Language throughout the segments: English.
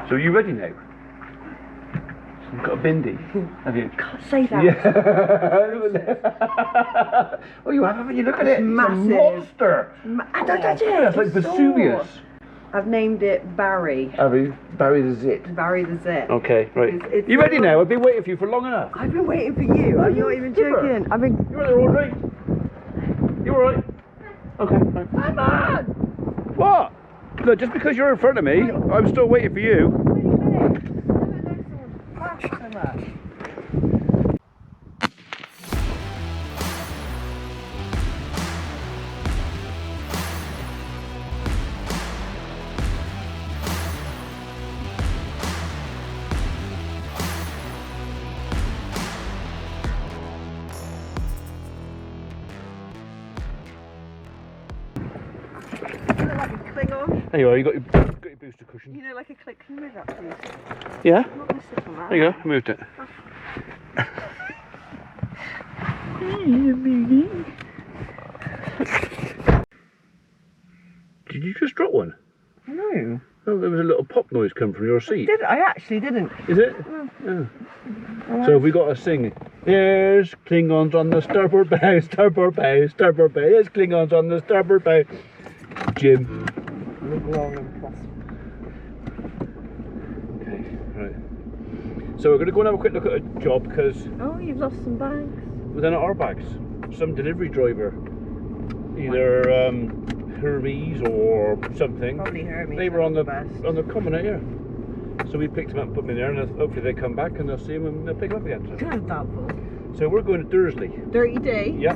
So are you ready now? You've got a bindi, have you? Can't say that. Yeah. Oh, you have, haven't you? Look at it. Massive. It's a monster. I don't touch it. It's like Vesuvius. I've named it Barry. Have you? Barry the Zit. Barry the Zit. Okay, right. It's you ready now? I've been waiting for you for long enough. I've been waiting for you. I'm not even joking. I've been. You're there, all right? You all right? Okay. Right. Come on! What? Look, just because you're in front of me, I'm still waiting for you. There you are, you got your booster cushion. You know, like a click. Can you move that, please? Yeah? I'm not going to sit on that. There you go, I moved it. Did you just drop one? No. Oh, there was a little pop noise come from your seat. I actually didn't. Is it? No. Oh. So we got to sing. There's Klingons on the starboard bow, starboard bow, starboard bow. There's Klingons on the starboard bow. Jim. Live long and prosper. Okay, right. So we're going to go and have a quick look at a job because... Oh, you've lost some bags. Well, they're not our bags. Some delivery driver. Either Hermes or something. Probably Hermes. They were on the best. common out here. So we picked them up and put them in there, and hopefully they come back and they'll see them and they'll pick them up again. So. Kind of doubtful. So we're going to Dursley. Dirty D? Yeah.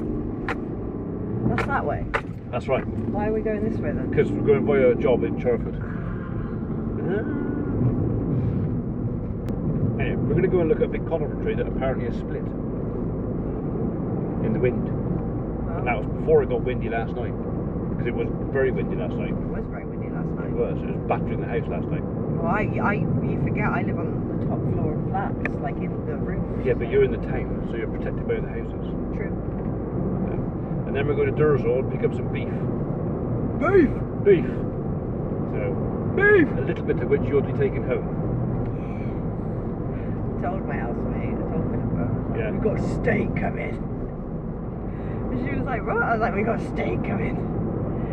That's that way. That's right. Why are we going this way then? Because we're going by a job in Charford. Anyway, we're going to go and look at a big conifer tree that apparently is split in the wind. Oh. And that was before it got windy last night. Because it was very windy last night. It was very windy last night. It was battering the house last night. Well, you forget I live on the top floor of flats, like in the roof. Yeah, but you're in the town, so you're protected by the houses. True. And then we're going to Dursley and pick up some beef. Beef! Beef! So, beef! A little bit of which you'll be taking home. I told my housemate, I told Philippa, Yeah. we got steak coming. And she was like, what? I was like, we got steak coming.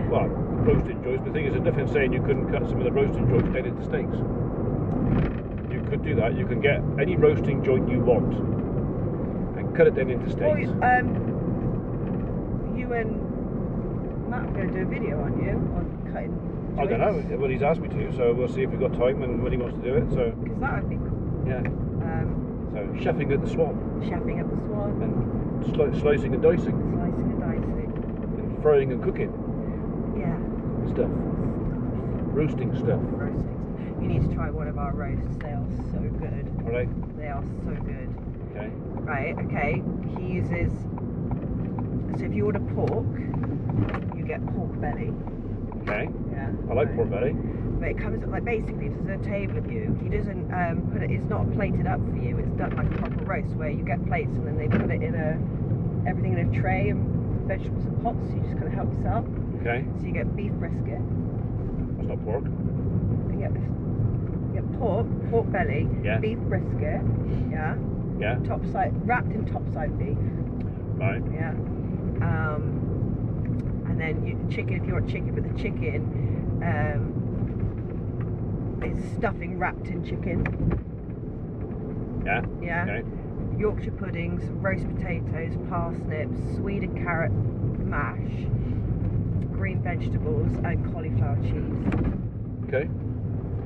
Well, roasting joints. The thing is, there's nothing saying you couldn't cut some of the roasting joints down into steaks. You could do that. You can get any roasting joint you want and cut it down into steaks. Well, you and Matt are going to do a video, aren't you? On cutting joints? I don't know. Well, he's asked me to, so we'll see if we've got time and when he wants to do it. So Because that would be cool. yeah. So chefing at the Swan Chefing at the Swan. and slicing and dicing Slicing and dicing. and frying and cooking Yeah. stuff, roasting stuff. Roasting. You need to try one of our roasts. They are so good. All right. They are so good. Okay. Right, okay. He uses... So if you order pork, you get pork belly. Okay. Yeah. I like pork belly. But it comes, like, basically, if there's a table of you, he doesn't put it, it's not plated up for you, it's done like a proper roast, where you get plates and then they put it in everything in a tray and vegetables and pots, so you just kind of help yourself. Okay. So you get beef brisket, That's not pork. you get pork belly, Yeah. beef brisket, yeah, Yeah. wrapped in topside beef, Right. yeah, and then chicken, if you want chicken, but the chicken, is stuffing wrapped in chicken. Yeah. Yeah. Okay. Yorkshire puddings, roast potatoes, parsnips, Sweden carrot mash, green vegetables, and cauliflower cheese. Okay.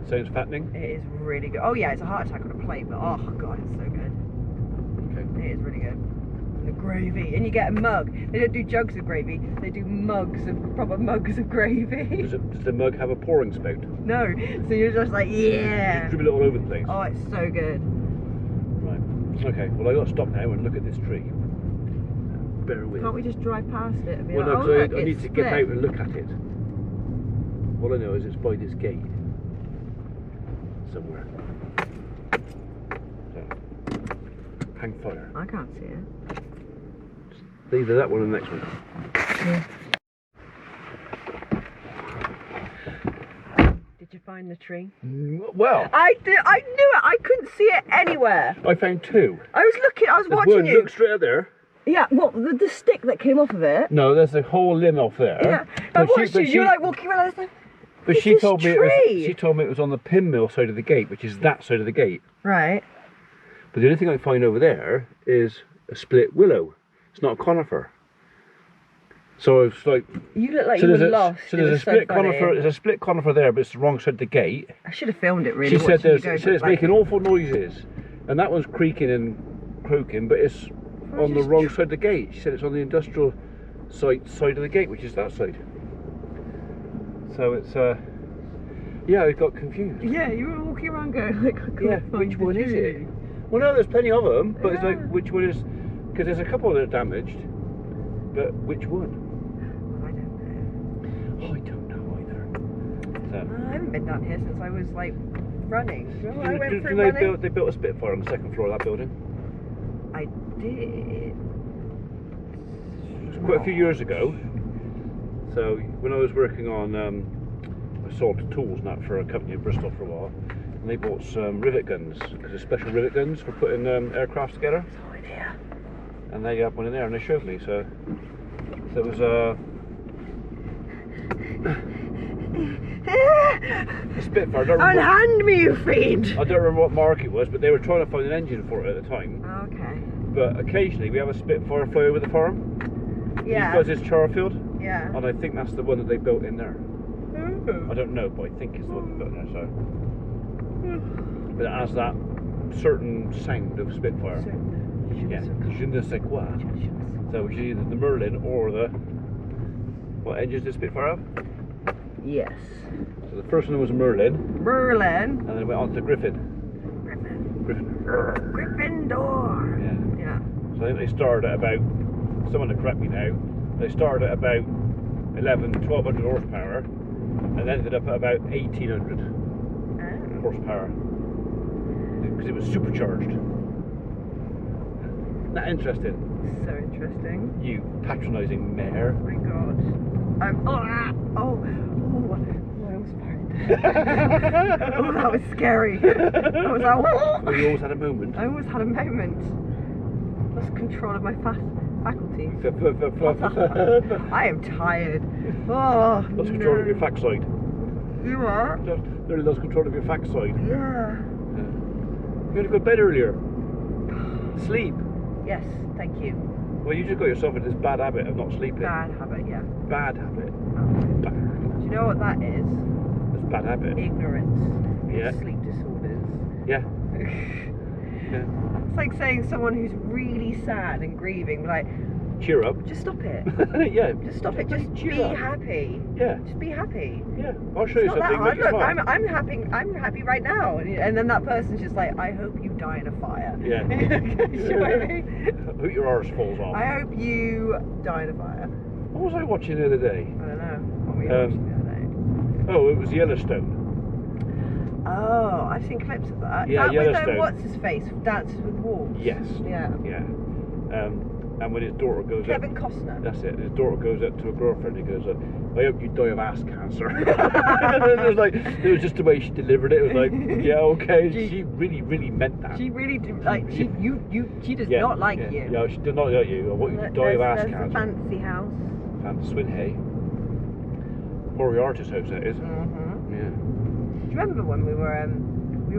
Sounds fattening. It is really good. Oh yeah, it's a heart attack on a plate, but oh god, it's so good. Okay. It is really good. And the gravy, and you get a mug. They don't do jugs of gravy. They do proper mugs of gravy. Does the mug have a pouring spout? No, so you're just like, yeah. You dribble it all over the place. Oh, it's so good. Right. Okay. Well, I got to stop now and look at this tree. Bear with. Can't we just drive past it and be Well, like, no, oh, because look, I need it's to get split. out and look at it. All I know is it's by this gate somewhere. So, hang fire. I can't see it. Either that one or the next one. Yeah. Did you find find the tree. Well, I knew it. I couldn't see it anywhere. I found two. I was looking. I was There's watching one, you. look straight up there. Yeah. What? The stick that came off of it. No, there's a whole limb off there. Yeah. I watched you. You're like walking around. I was like, But "What's she this told me tree?" she told me it was on the pinmill side of the gate, which is that side of the gate. Right. But the only thing I find over there is a split willow. It's not a conifer. So I was like, You look like you were lost. So It there's a was so split funny. conifer. There's a split conifer there, but it's the wrong side of the gate. I should have filmed it really. She said watching you there's. go, She but said it's making awful noises, and that one's creaking and croaking, but it's on the wrong side of the gate. She said it's on the industrial side of the gate, which is that side. So it's yeah, I got confused. Yeah, you were walking around going like, I can't Yeah, find which the one is tree. it? Well, no, there's plenty of them, but it's Yeah. like which one is? Because there's a couple that are damaged, but which one? I don't know. I don't know either. So, I haven't been down here since I was like running. Remember I went do through they running? they built a Spitfire on the second floor of that building? I did. It was quite a few years ago. So when I was working on, I sold tools and that for a company in Bristol for a while, and they bought some rivet guns, because they're special rivet guns for putting aircraft together. No idea. And they had one in there, and they showed me. So it was a Spitfire. I don't remember Unhand me, you fiend! I don't remember what mark it was, but they were trying to find an engine for it at the time. Okay. But occasionally we have a Spitfire fly over the farm. Yeah. Because it's Charfield, Yeah. and I think that's the one that they built in there. Ooh. I don't know, but I think it's the one they built in there. So, but it has that certain sound of Spitfire. Yeah, je ne sais quoi. So which is either the Merlin or the what engines did Spitfire have? Yes. So the first one was a Merlin, Merlin. and then it went on to Griffin. Griffin. Gryffindor. Yeah. Yeah. So I think they started at about, someone to correct me now, they started at about 1200 horsepower and ended up at about 1800 horsepower because it was supercharged. Isn't that interesting? So interesting. You patronising mare. Oh my god. I'm. Oh, I almost farted. Oh, that was scary. I was like, Well, you always had a moment. I almost had a moment. Lost control of my faculties. I am tired. Oh, Lost control of your fact side. You are? Nearly lost control of your fact side. Yeah. You had to go to bed earlier. Sleep. Yes, thank you. Well, you just got yourself into this bad habit of not sleeping. Bad habit, yeah. Bad habit. Bad. Do you know what that is? That's bad habit. Ignorance. Yeah. Sleep disorders. Yeah. Yeah. It's like saying someone who's really sad and grieving, like, Cheer up. just stop it. Yeah. Just stop it. Just cheer be up. happy. Yeah. Just be happy. Yeah. I'll show you It's not that something. hard. Make you Look, smile. I'm happy. I'm happy right now. And then that person's just like, I hope you die in a fire. Yeah. You know what I mean? Hope your arse falls off. I hope you die in a fire. What was I watching the other day? I don't know. What were you watching the other day? Oh, it was Yellowstone. Oh, I've seen clips of that. Yeah, that Yellowstone. with what's his face? Dances with Wolves. Yes. Yeah. Yeah. And when his daughter goes Kevin up, Costner. that's it. His daughter goes up to a girlfriend. He goes, "I hope you die of ass cancer." it was just the way she delivered it. It was like, yeah, okay. She really, really meant that. She really did. Like she does Yeah, not like yeah, you. Yeah, she did not like you. I want you to die of ass There's cancer. the fancy house. And Swinhay. Moriarty's house, that is. Mm-hmm. Yeah. Do you remember when we were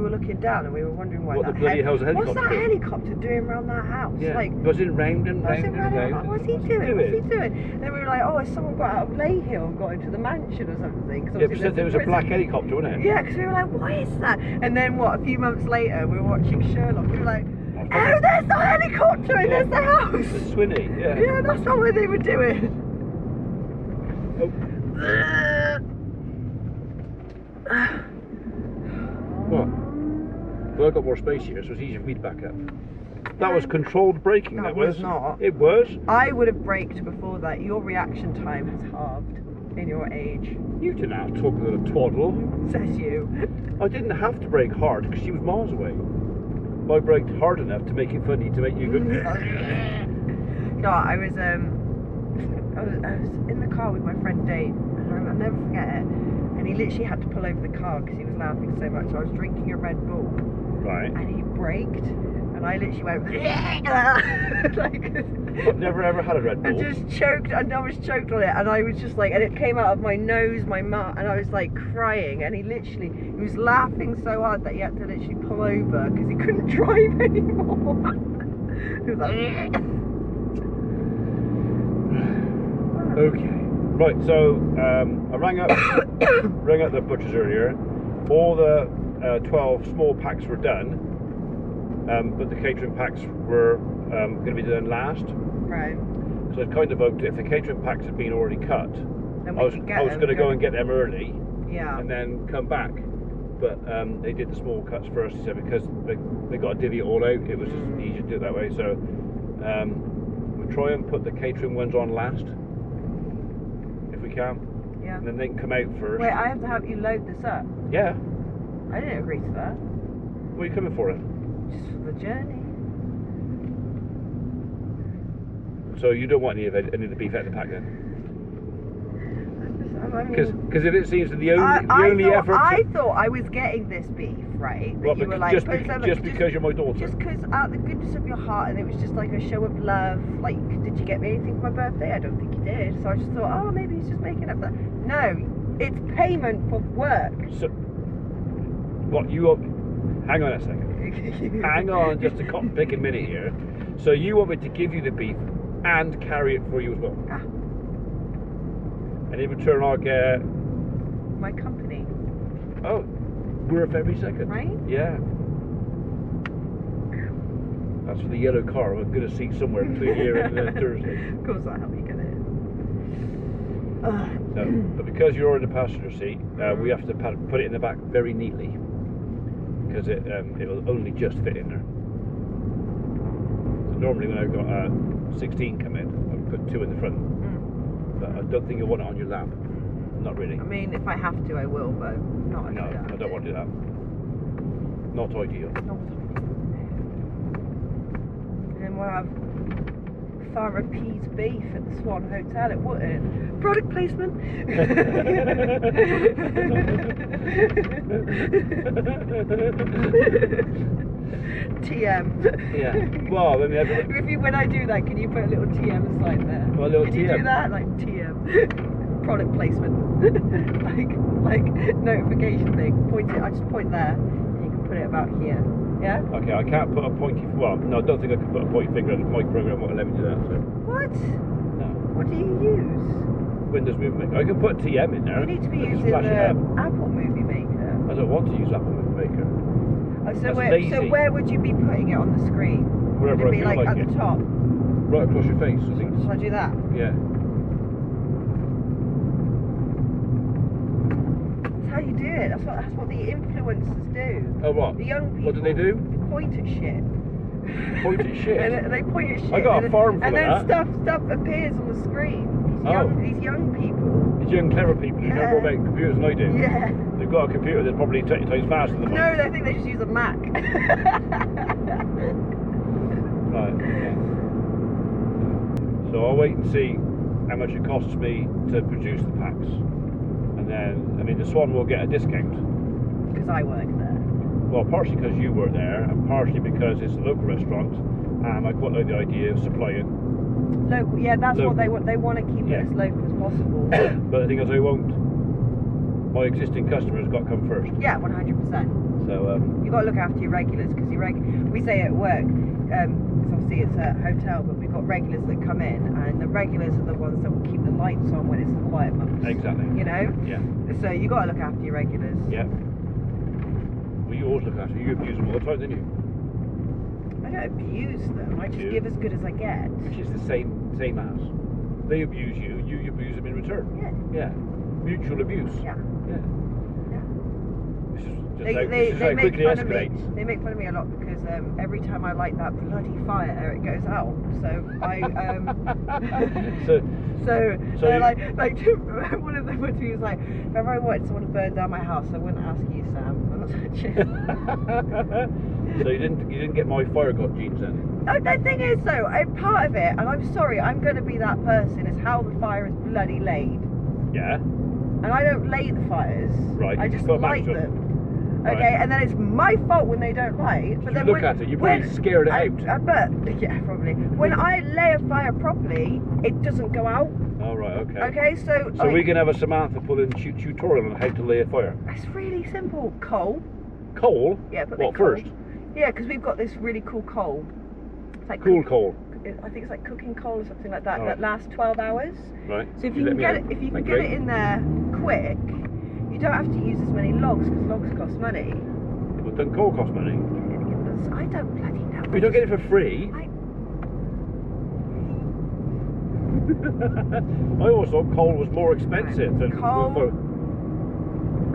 looking down and we were wondering why What that the bloody hell's a what's helicopter that doing? helicopter doing around that house? Yeah. Like, Buzzing round and round and round. what's he doing? What's he doing? Then we were like, oh, has someone got out of Leyhill and got into the mansion or something? 'Cause Yeah, obviously but there was a prison. black helicopter, wasn't it? Yeah, because we were like, what is that? And then what? A few months later, we were watching Sherlock. We were like, oh, there's the helicopter and there's the house. The Swinny, yeah. Yeah, that's not what they were doing. Oh. What? Well, I've got more space here, so it's easier for me to back up. That was controlled braking, No, that it was. was not. It was. I would have braked before that. Your reaction time has halved in your age. You didn't have to talk a little twaddle. Says you. I didn't have to brake hard because she was miles away. I braked hard enough to make it funny, to make you go. No, I was in the car with my friend Dave, and I'll never forget it. And he literally had to pull over the car because he was laughing so much. I was drinking a Red Bull. Right. And he braked, and I literally went like. I've never ever had a Red Bull. And just choked, and I was choked on it, and I was just like, and it came out of my nose, my mouth, and I was like crying, and he was laughing so hard that he had to literally pull over because he couldn't drive anymore. He was like. Okay. Right, so I rang up the butchers earlier. All the 12 small packs were done, but the catering packs were going to be done last. Right. So I kind of hoped if the catering packs had been already cut, Then I was going to go and get them early, Yeah. and then come back. But they did the small cuts first, he said, because they got to divvy it all out. It was just easier to do it that way. So we'll try and put the catering ones on last, if we can. Yeah. And then they can come out first. Wait, I have to help you load this up. Yeah. I didn't agree to that. What are you coming for it? Just for the journey. So you don't want any of the beef out of the pack then? Because if it seems that the only effort. I thought I was getting this beef, right? Well, you were like, just because you're my daughter. Just because out of the goodness of your heart, and it was just like a show of love. Like, did you get me anything for my birthday? I don't think you did. So I just thought, oh, maybe he's just making up that. No, it's payment for work. So, what you want? Hang on a second. Hang on, just a cotton picking minute here. So you want me to give you the beef and carry it for you as well? Ah. And in return, I'll get My company. Oh, worth every second. Right? Yeah. That's for the yellow car. I'm going to see somewhere between here and Thursday. Of course, I'll help you get it. No, but because you're in the passenger seat, we have to put it in the back very neatly because it'll only just fit in there. So normally when I've got 16 come in, I put 2 in the front, but I don't think you'll want it on your lap. Not really. I mean, if I have to, I will, but not. No, I don't want to do that. Not ideal. And then we'll have Farmer P's beef at the Swan Hotel at Wotton. Product placement. TM. Yeah. Well, then when I do that, can you put a little TM sign there? Well, a little can TM. you do that? Like TM. Product placement. like notification thing. I just point there, and you can put it about here. Yeah? Okay, I can't put a pointy. Well, no, I don't think I can put a pointy finger on my program. Won't let me do that. So. What? No. What do you use? Windows Movie Maker. I can put TM in there. You need to be Just using flash it the up. Apple Movie Maker. I don't want to use Apple Movie Maker. Oh, That's lazy. so where would you be putting it on the screen? Wherever would it be I feel like like at it. the top? Right across your face, I think. Shall I do that? Yeah. That's how you do it. That's what the influencers do. Oh, what? The young people. What do they do? They point at shit. Point at shit? and they point at shit. I got a farm full and of then that. stuff appears on the screen. Oh. These young people. These young, clever people who know Yeah. more about computers than I do. Yeah. They've got a computer that's probably 20 times faster than mine. No, they think they just use a Mac. Right, okay. So I'll wait and see how much it costs me to produce the packs. And then, I mean, the Swan will get a discount. Because I work there. Well, partially because you were there, and partially because it's a local restaurant, and I quite like the idea of supplying. Local, yeah, that's Local. what they want. They want to keep Yeah. it as local as possible. But the thing is, I won't. My existing customers got to come first. Yeah, 100%. So, You got to look after your regulars because we say at work, obviously it's a hotel, but we've got regulars that come in, and the regulars are the ones that will keep the lights on when it's the quiet months. exactly. You know. Yeah. So you got to look after your regulars. Yeah. Well, you always look after. You abuse them all the time, don't you? I don't abuse them. I just You. give as good as I get. Which is the same as. They abuse you, you abuse them in return. Yeah. Yeah. Mutual abuse. Yeah. Yeah. Yeah. This is just They how make quickly fun of me. escalates. They make fun of me a lot because every time I light that bloody fire, it goes out. So I So So So they're you- like one of them was like, if ever I wanted someone to burn down my house, I wouldn't ask you, Sam. I'm not touching. So you didn't get my fire god genes then? Oh, the thing is though, part of it, and I'm sorry, I'm going to be that person, is how the fire is bloody laid. Yeah. and I don't lay the fires. Right. I just Put a match light to 'em. them. Right. Okay, and then it's my fault when they don't light. But You then look at it, you're probably scared it out. I bet, yeah, probably. When I lay a fire properly, it doesn't go out. Oh, right, okay. Okay, so So we can have a Samantha pull in tutorial on how to lay a fire. It's really simple. Coal. Coal? Yeah, but What, first? Yeah, because we've got this really cool coal. It's like Coal. I think it's like cooking coal or something like that. Oh. That lasts 12 hours. Right. So if you can get it, in there quick, you don't have to use as many logs because logs cost money. But then coal costs money. I don't bloody know. We don't get it for free. I always thought coal was more expensive than coal.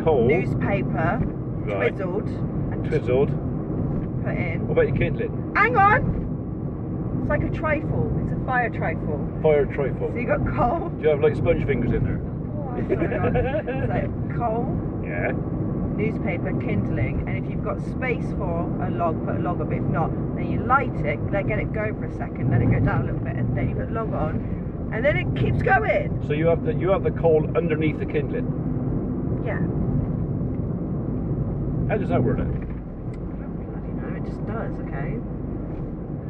Coal. Newspaper, Right. twizzled, Put in. What about your kindling? Hang on! It's like a trifle. It's a fire trifle. Fire trifle. So you got coal. Do you have like sponge fingers in there? Oh, it's like coal, Yeah. newspaper, kindling, and if you've got space for a log, put a log up. If not, then you light it, get it going for a second, let it go down a little bit, and then you put a log on, and then it keeps going. So you have the coal underneath the kindling. Yeah. How does that work then? I don't bloody know. It just does. Okay.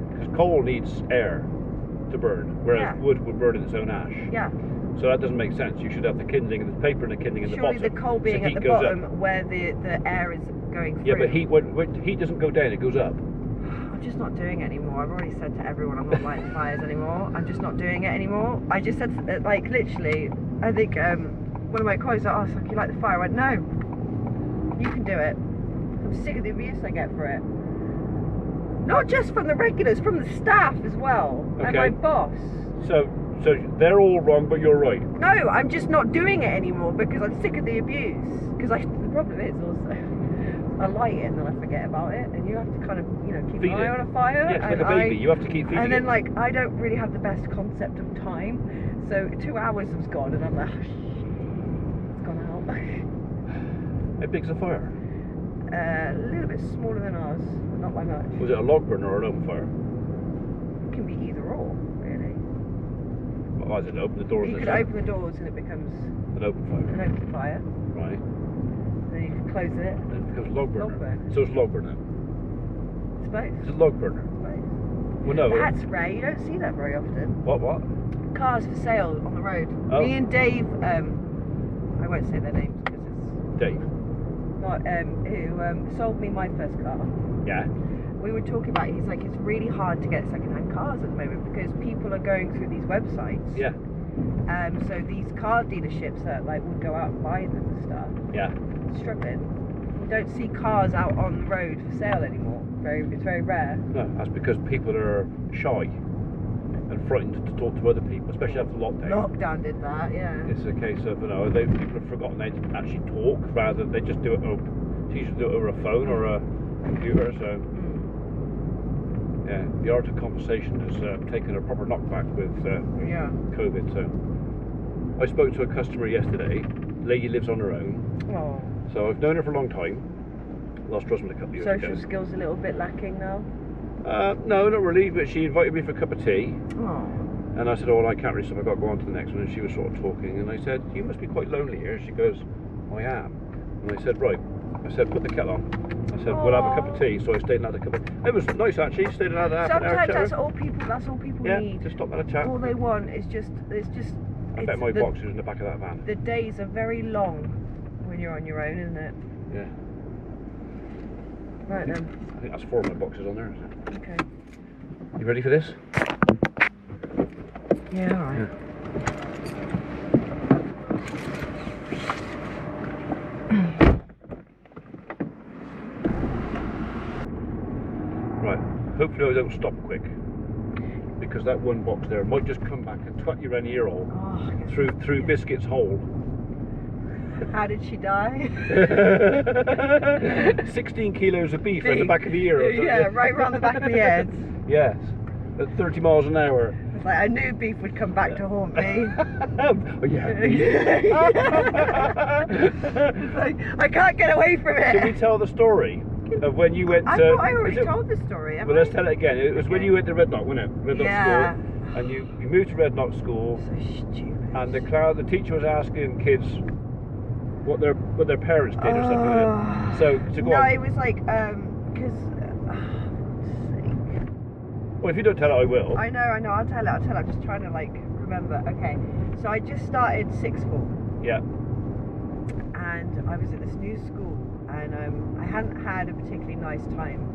Because coal needs air to burn, whereas wood would burn in its own ash. Yeah. So that doesn't make sense. You should have the kindling and the paper and the kindling in the bottom. Surely the coal being so at the heat goes bottom up. where the air is going through. Yeah, but heat doesn't go down; it goes up. I'm just not doing it anymore. I've already said to everyone I'm not lighting fires anymore. I'm just not doing it anymore. I just said, like, literally, I think one of my colleagues was like, oh, so can you light the fire? I went, no, you can do it. I'm sick of the abuse I get for it. Not just from the regulars, from the staff as well, and my boss. So they're all wrong, but you're right. No, I'm just not doing it anymore because I'm sick of the abuse. Because the problem is also, I light it and then I forget about it, and you have to kind of, keep an eye on a fire. Yeah, it's like a baby. You have to keep feeding And then, it. like, I don't really have the best concept of time, so 2 hours has gone, and I'm like, oh, shit, it's gone out. How big's the fire? A little bit smaller than ours, but not by much. Was it a log burner or an open fire? It can be either or, really. Well, I didn't open the doors. You could open the doors and it becomes an open fire. an open fire. Right. Then you can close it. And it becomes log burner. Log burner. So it's log burner. It's both. It's a log burner. Well, no. That's rare. You don't see that very often. What? Cars for sale on the road. Oh. Me and Dave, I won't say their names because it's Dave. not who sold me my first car. Yeah. We were talking about it. He's like, it's really hard to get second-hand cars at the moment because people are going through these websites. Yeah. So these car dealerships that would go out and buy them and stuff. Yeah. Struggling. You don't see cars out on the road for sale anymore. It's very rare. No, that's because people are shy and frightened to talk to other people, especially after lockdown. Lockdown did that, yeah. It's a case of, people have forgotten how to actually talk, rather they just do it over a phone or a computer, so yeah, the art of conversation has taken a proper knockback with COVID. So I spoke to a customer yesterday. The lady lives on her own. Oh. So I've known her for a long time. Lost trust with a couple of years Social ago. skills a little bit lacking now? No, not really, but she invited me for a cup of tea. Oh. And I said, oh, well, I can't really stop, I've got to go on to the next one. And she was sort of talking, and I said, you must be quite lonely here. She goes, I am. And I said, right. I said, put the kettle on. I said, we'll have a cup of tea. So I stayed and had a cup of tea. It was nice, actually. Stayed and had half an hour Sometimes chat. that's all people Yeah, need. just stop and have a chat. All they want is just, I bet my box is in the back of that van. The days are very long when you're on your own, isn't it? Yeah. Right then. I think that's 4 of my boxes on there, isn't it? Okay. You ready for this? Yeah, alright. Yeah. Right, hopefully I don't stop quick, because that one box there might just come back and twat you around the ear hole through Biscuit's hole. How did she die? 16 kilos of beef in the back of the ear. Yeah, right round the back of the head. Yes, at 30 miles an hour. It's like, I knew beef would come back to haunt me. Oh, yeah. It's like, I can't get away from it. Should we tell the story of when you went to... I thought I already told the story. Well, let's tell it again. It was when you went to Red Knock, wasn't it? Red Knock Yeah. School. And you moved to Red Knock School. So stupid. And the teacher was asking kids what their parents did or something. So to go no, on. it was like because. Well, if you don't tell it, I will. I know. I'll tell it. I'm just trying to like remember. Okay, so I just started sixth form. Yeah. And I was at this new school, and I hadn't had a particularly nice time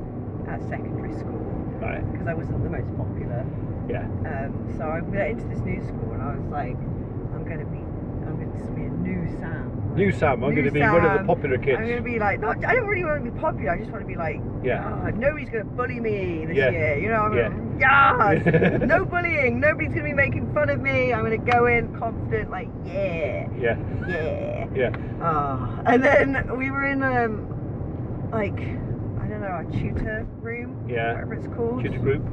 at secondary school. Right. Because I wasn't the most popular. Yeah. So I went into this new school, and I was like, I'm going to be a new Sam. New Sam, I'm going to be one of the popular kids. I'm going to be like, I don't really want to be popular. I just want to be like, nobody's going to bully me this year. You know, no bullying. Nobody's going to be making fun of me. I'm going to go in confident, like, yeah. And then we were in like, I don't know, a tutor room, whatever it's called. Tutor group.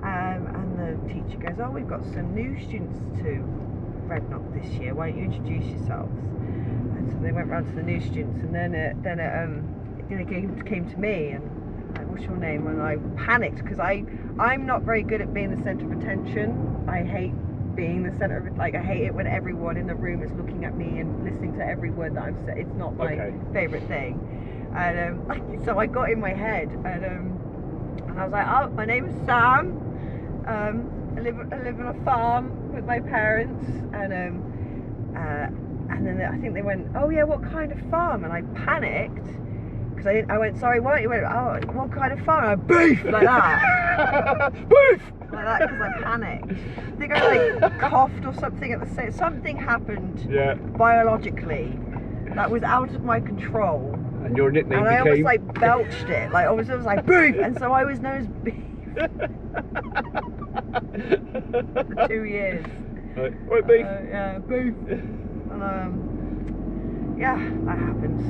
And the teacher goes, oh, we've got some new students to Redknock this year. Why don't you introduce yourselves? And so they went round to the new students, and then it came to me, and like, what's your name? And I panicked because I'm not very good at being the centre of attention. I hate being the centre of it. Like, I hate it when everyone in the room is looking at me and listening to every word that I've said. It's not my favourite thing. And so I got in my head, and I was like, oh, my name is Sam. I live on a farm with my parents, and then I think they went, oh yeah, what kind of farm? And I panicked because I went, sorry, what? You went, oh, what kind of farm? And I beef like that, beef like that, because I panicked. I think I like coughed or something at the same. Something happened biologically that was out of my control. And your nickname and I almost like belched it, like almost like beef, and so I was known as beef. For 2 years. Right, beef. Beef. And that happens.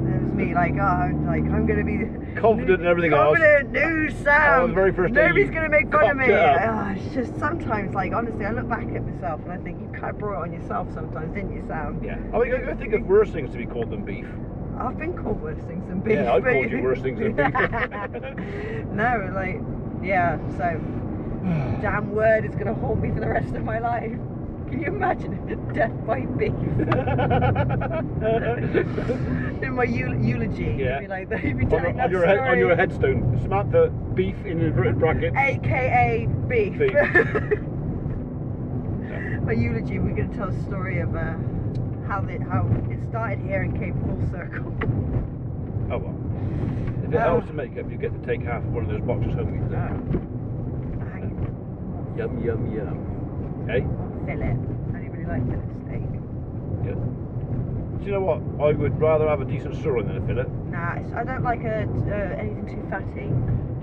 It was me, like, I'm gonna be confident in everything else. Confident, new Sam. The very first day nobody's gonna make fun of me. It's just sometimes, like, honestly, I look back at myself and I think you kind of brought it on yourself sometimes, didn't you, Sam? Yeah. I think of worse things to be called than beef. I've been called worse things than beef. Yeah, I've called you worse things than beef. No, like, so damn word is going to haunt me for the rest of my life. Can you imagine death by beef? In my eulogy, yeah. you'd be telling that story. On your headstone, Samantha, beef in inverted brackets. AKA beef. My eulogy, we're going to tell a story of how it started here and came full circle. Oh well. If it helps to make up, you get to take half of one of those boxes home with you. Yum, yum, yum. Hey? Fillet. I don't really like fillet steak. Yeah. Do you know what? I would rather have a decent sirloin than a fillet. Nah, I don't like anything too fatty.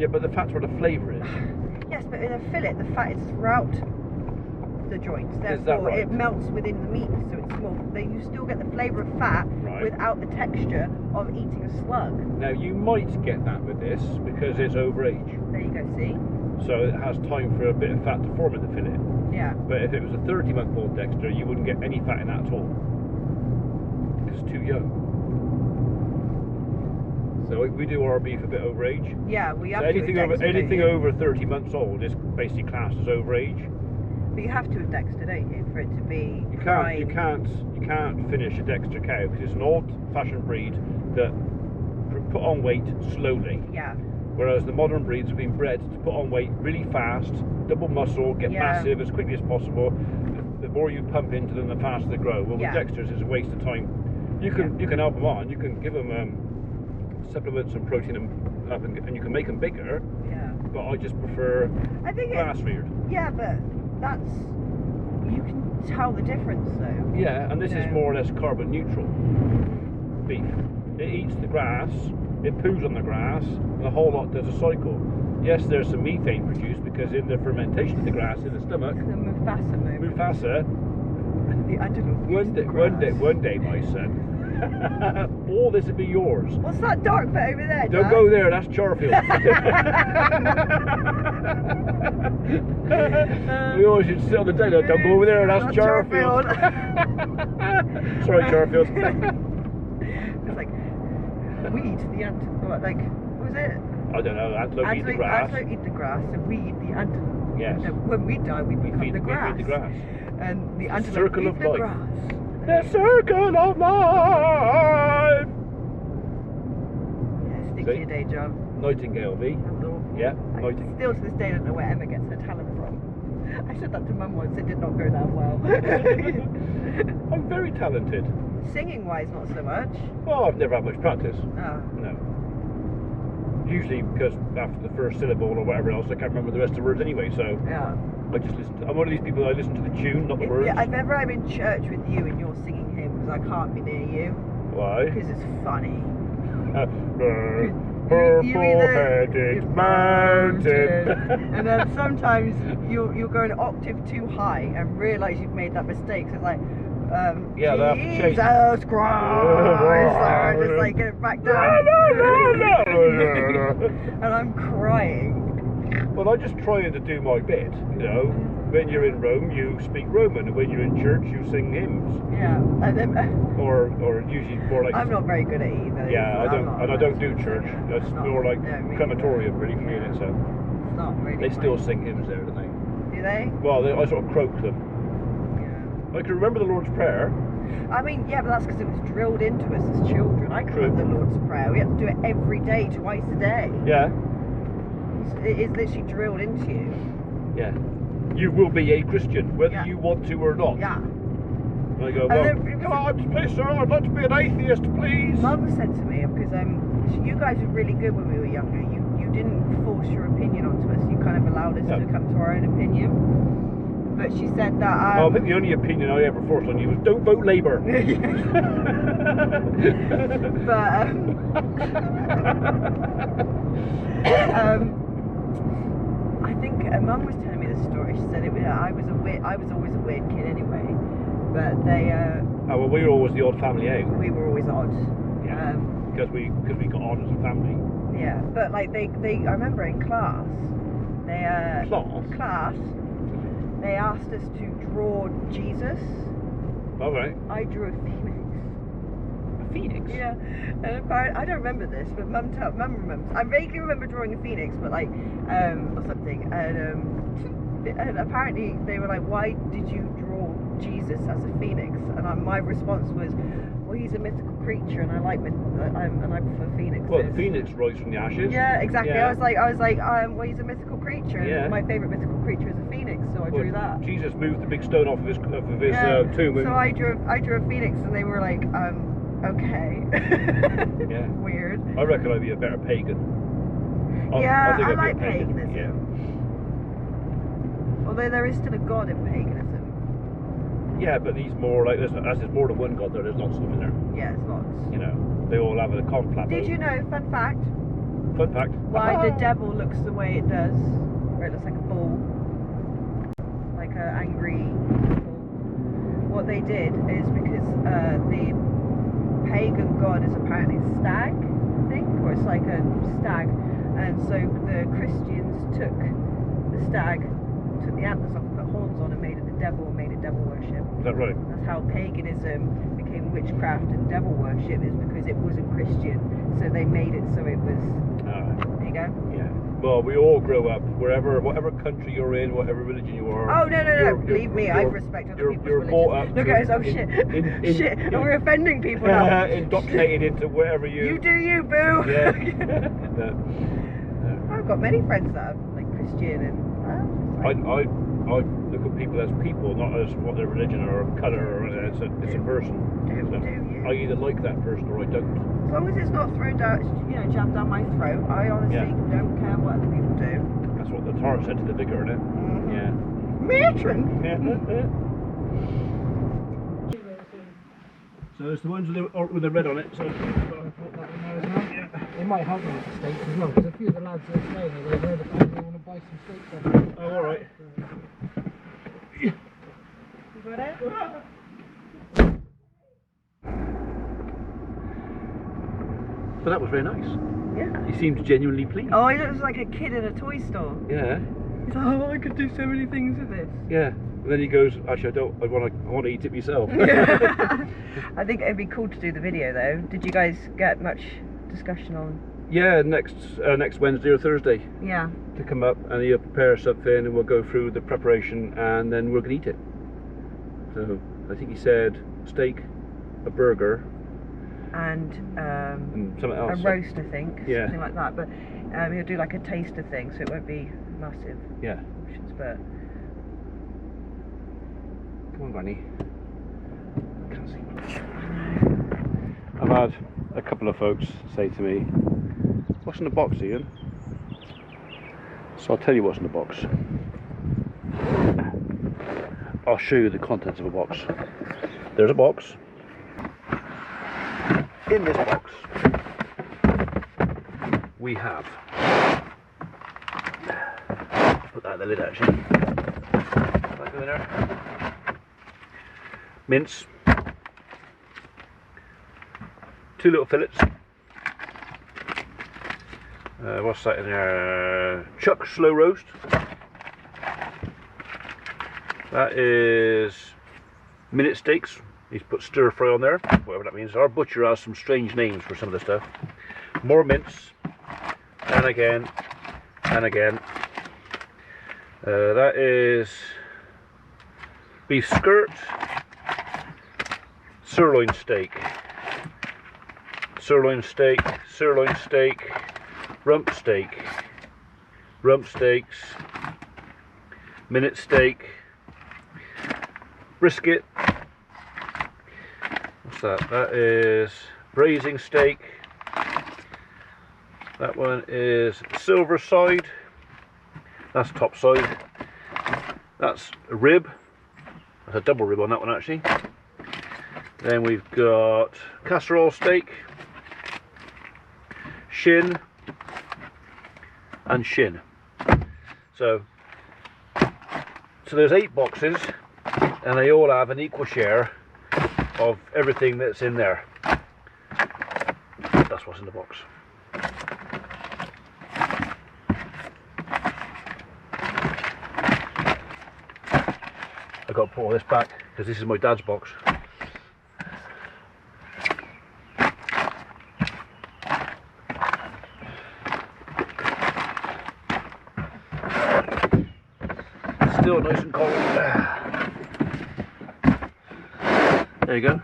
Yeah, but the fat's where the flavour is. Yes, but in a fillet, the fat is throughout the joints. Therefore, it melts within the meat, so it's small. Then you still get the flavour of fat without the texture of eating a slug. Now, you might get that with this because it's over age. There you go, see? So it has time for a bit of fat to form in the fillet. Yeah. But if it was a 30-month-old Dexter, you wouldn't get any fat in that at all. Because it's too young. So we do our beef a bit over age. Yeah, we have so to. Anything over 30 months old is basically classed as over age. But you have to have Dexter, don't you, for it to be. You can't finish a Dexter cow because it's an old-fashioned breed that put on weight slowly. Yeah. Whereas the modern breeds have been bred to put on weight really fast, double muscle, get massive as quickly as possible. The more you pump into them, the faster they grow. Well, with Dexters, it's a waste of time. You can help them on. You can give them supplements and protein up, and you can make them bigger. Yeah. But I just prefer grass-reared. Yeah, but you can tell the difference though. Yeah, and this is more or less carbon neutral beef. It eats the grass. It poos on the grass, and a whole lot does a cycle. Yes, there's some methane produced because in the fermentation of the grass in the stomach, the Mufasa, the underdog. One day, my son, all this will be yours. What's that dark bit over there, Dad? Don't go there. That's Charfield. We always should sit on the data. Don't go over there. That's Charfield. Sorry, Charfield. It's like. Weed the antelope, like, was it? I don't know, antelope eat the grass. Antelope eat the grass and we eat the antelope. Yes. When we die, we become the grass. We feed the grass. And the antelope eat the grass. The circle of life. Yeah, stick to your day job. Nightingale, V. Yeah, Nightingale. Still to this day don't know where Emma gets her talent from. I said that to Mum once, it did not go down well. I'm very talented. Singing wise, not so much. Well, I've never had much practice. Oh. No. Usually because after the first syllable or whatever else, I can't remember the rest of the words anyway, so Yeah. I just listen I'm one of these people, I listen to the tune, not the words. Yeah, if ever I'm in church with you and you're singing hymns, I can't be near you. Why? Because it's funny. Purple-headed mountain. And then sometimes you'll go an octave too high and realise you've made that mistake. So it's like, yeah, they have to change. Jesus Christ! Just like get it back down. And I'm crying. Well, I'm just trying to do my bit, you know. When you're in Rome, you speak Roman, and when you're in church, you sing hymns. Yeah, and then or usually more like. I'm not very good at either. Yeah, I don't do church. That's more like crematorium, really, for me. So it's not really. They still sing hymns there, don't they? Do they? Well, I sort of croak them. Yeah. I can remember the Lord's Prayer. I mean, yeah, but that's because it was drilled into us as children. I can remember the Lord's Prayer. We had to do it every day, twice a day. Yeah. It is literally drilled into you. Yeah. You will be a Christian, whether you want to or not. Yeah. And I go, well, come on, please, sir, I'd like to be an atheist, please. Mum said to me, because you guys were really good when we were younger. You didn't force your opinion onto us. You kind of allowed us to come to our own opinion. But she said that. I think the only opinion I ever forced on you was don't vote Labour. But I think Mum was telling me this story. She said I was always a weird kid anyway. But they. Oh well, we were always the odd family out. We were always odd. Yeah. Because we got on as a family. Yeah, but like they I remember in class, they class. They asked us to draw Jesus. All right. I drew a phoenix. A phoenix? Yeah. And apparently, I don't remember this, but Mum remembers. I vaguely remember drawing a phoenix, but like, or something. And apparently they were like, "Why did you draw Jesus as a phoenix?" And my response was, "Well, he's a mythical creature, and I like and I prefer phoenixes." Well, the phoenix rise from the ashes. Yeah, exactly. Yeah. I was like, well, he's a mythical creature. And my favourite mythical creature is a phoenix, so I drew that. Jesus moved the big stone off of his tomb. So I drew a phoenix, and they were like, okay. Yeah. Weird. I reckon I'd be a better pagan. I think I'd like be a pagan. paganism. Yeah. Although there is still a god in paganism. Yeah, but he's more like there's more than one god there. There's lots of them in there. Yeah, it's lots. You know, they all have a conflap. Did you know? Fun fact. Fun fact. Why the devil looks the way it does? Where it looks like a bull, like an angry bull. What they did is because the pagan god is apparently a stag, I think, or it's like a stag, and so the Christians took the stag, took the antlers off, put horns on, and made it the devil, and made it devil worship. Is that right? That's how paganism became witchcraft and devil worship, is because it wasn't Christian, so they made it so it was. There you go. Yeah. Well, we all grow up whatever country you're in, whatever religion you are. Oh no! Believe me, I respect other people's religion. Brought up. Look at us! Oh shit! Shit! And we're offending people now. Indoctrinated into wherever you. You do you, boo. Yeah. I've got many friends that are like Christian and. I look at people as people, not as what their religion or colour or anything. It's a person. Do you? I either like that person or I don't. As long as it's not thrown down, jammed down my throat, I honestly don't care what other people do. That's what the tar said to the vicar, isn't it? Mm-hmm. Yeah. Matron! So it's the ones with the red on it. So. It might help me with the steaks as well, because a few of the lads that are staying here, they want to buy some steaks off me. Oh, alright. You got it? But that was very nice. Yeah. He seemed genuinely pleased. Oh, he looks like a kid in a toy store. Yeah. He's like, oh, I could do so many things with this. Yeah. And then he goes, actually, I want to eat it myself. Yeah. I think it'd be cool to do the video though. Did you guys get much discussion on? Yeah, next Wednesday or Thursday. Yeah. To come up and he'll prepare something and we'll go through the preparation and then we're gonna eat it. So I think he said steak, a burger, and something else. a roast, I think, Yeah. something like that. But he'll do like a taster thing, so it won't be massive Yeah. portions. But Come on, Granny. Can't see. I've had a couple of folks say to me, "What's in the box, Ian?" So I'll tell you what's in the box. I'll show you the contents of a box. There's a box. In this box, we have. Put that in the lid actually. Back in there. Mince. 2 little fillets. What's that in there? Chuck slow roast. That is minute steaks. He's put stir fry on there, whatever that means. Our butcher has some strange names for some of the stuff. More mince, and again, and again. That is beef skirt, sirloin steak, sirloin steak, sirloin steak, rump steak, rump steaks, minute steak, brisket. What's that? That is braising steak. That one is silver side. That's top side. That's a rib. That's a double rib on that one actually. Then we've got casserole steak, shin, and shin. So there's 8 boxes, and they all have an equal share of everything that's in there. That's what's in the box. I've got to put all this back because this is my dad's box. Still nice and cold. There you go.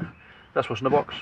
That's what's in the box.